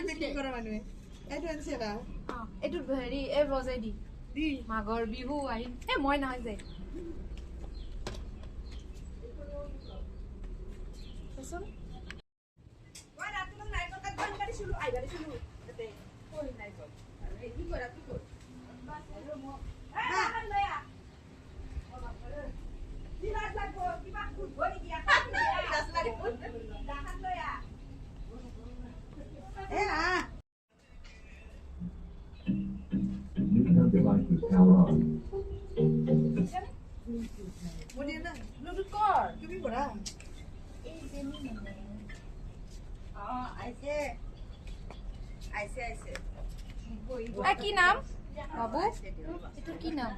Meeting কৰা মানুহে এইটো আনছে না এইটো হেৰি এই বজাই দি মাঘৰ বিহু আহিল মই নহয় যে Devices power on. ব্লুটুথ কৰ তুমি কৰা কি নাম বাবু এইটো কি নাম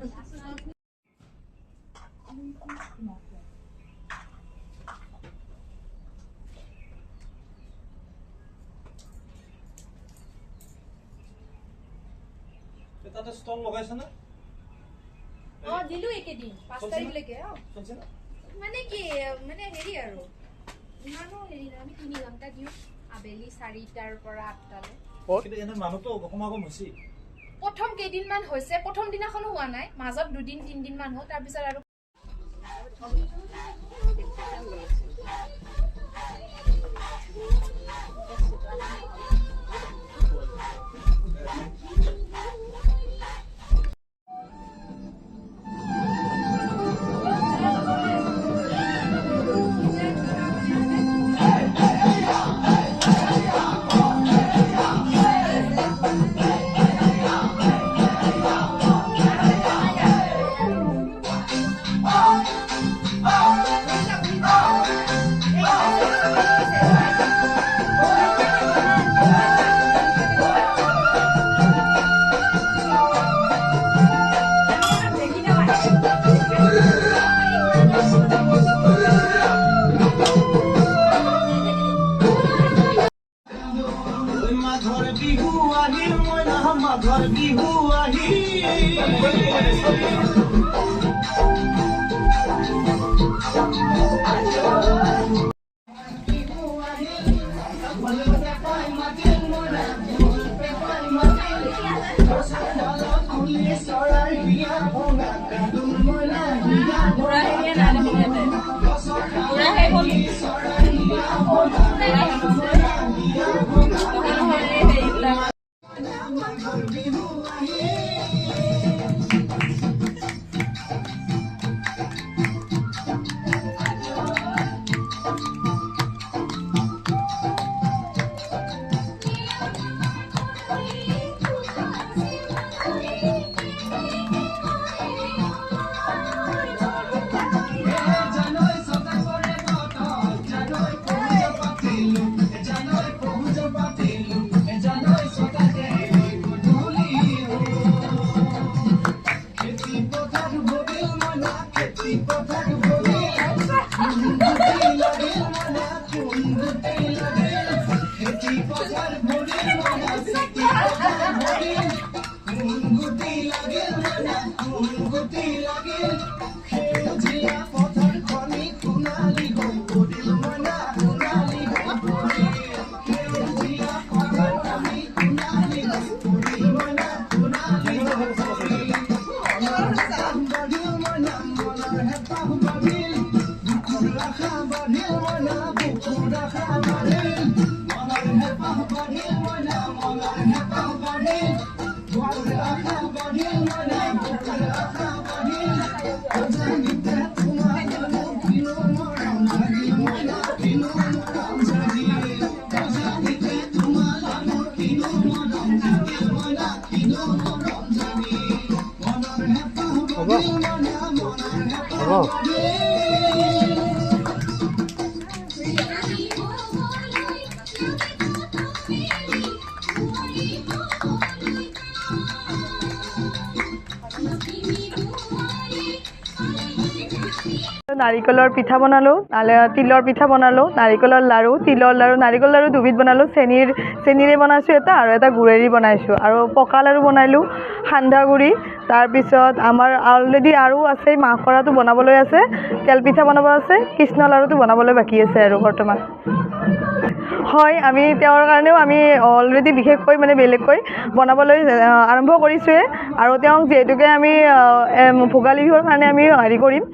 তাতে ষ্টল লগাইছে না দিলো একেদিন 5 তাৰিখলৈকে মানে কি মানে হেৰি আৰু ইমানো হেৰি আমি 3 ঘণ্টা দিওঁ আবেলি 4টাৰ পৰা 8টালৈ কিন্তু এনে মানুহটো সমাগম হৈছে প্ৰথম কেইদিনমান হৈছে প্ৰথম দিনাখনো হোৱা নাই মাজত 2 দিন 3 দিন মান হ'ল তাৰ পিছত আৰু মাঘৰ বিহু নাৰিকলৰ পিঠা বনালোঁ, তিলৰ পিঠা বনালোঁ, নাৰিকলৰ লাড়ু, তিলৰ লাড়ু, নাৰিকল লাড়ু দুবিধ বনালোঁ, চেনিৰে বনাইছোঁ এটা আৰু এটা গুড়েৰে বনাইছোঁ আৰু পকা লাড়ু বনালোঁ, সান্দাগুড়ি, তাৰপিছত আমাৰ অলৰেডি আৰু আছে, মাহকৰাটো বনাবলৈ আছে, তেল পিঠা বনাব আছে, কৃষ্ণ লাড়ুটো বনাবলৈ বাকী আছে আৰু বৰ্তমান হয় আমি তেওঁৰ কাৰণেও আমি অলৰেডি বিশেষকৈ মানে বেলেগকৈ বনাবলৈ আৰম্ভ কৰিছোঁৱে আৰু তেওঁক যিহেতুকে আমি ভোগালী বিহুৰ কাৰণে আমি হেৰি কৰিম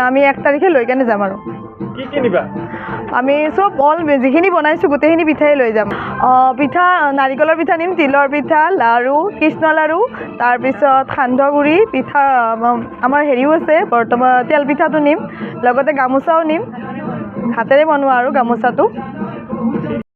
আমি 1 তাৰিখে লৈ কেনে যাম আৰু কি নিবা আমি চব যিখিনি বনাইছোঁ গোটেইখিনি পিঠাই লৈ যাম পিঠা নাৰিকলৰ পিঠা নিম তিলৰ পিঠা লাড়ু কৃষ্ণ লাড়ু তাৰপিছত সান্দহগুড়ি পিঠা আমাৰ হেৰিও আছে বৰ্তমান তেল পিঠাটো নিম লগতে গামোচাও নিম হাতেৰে বনোৱা আৰু গামোচাটো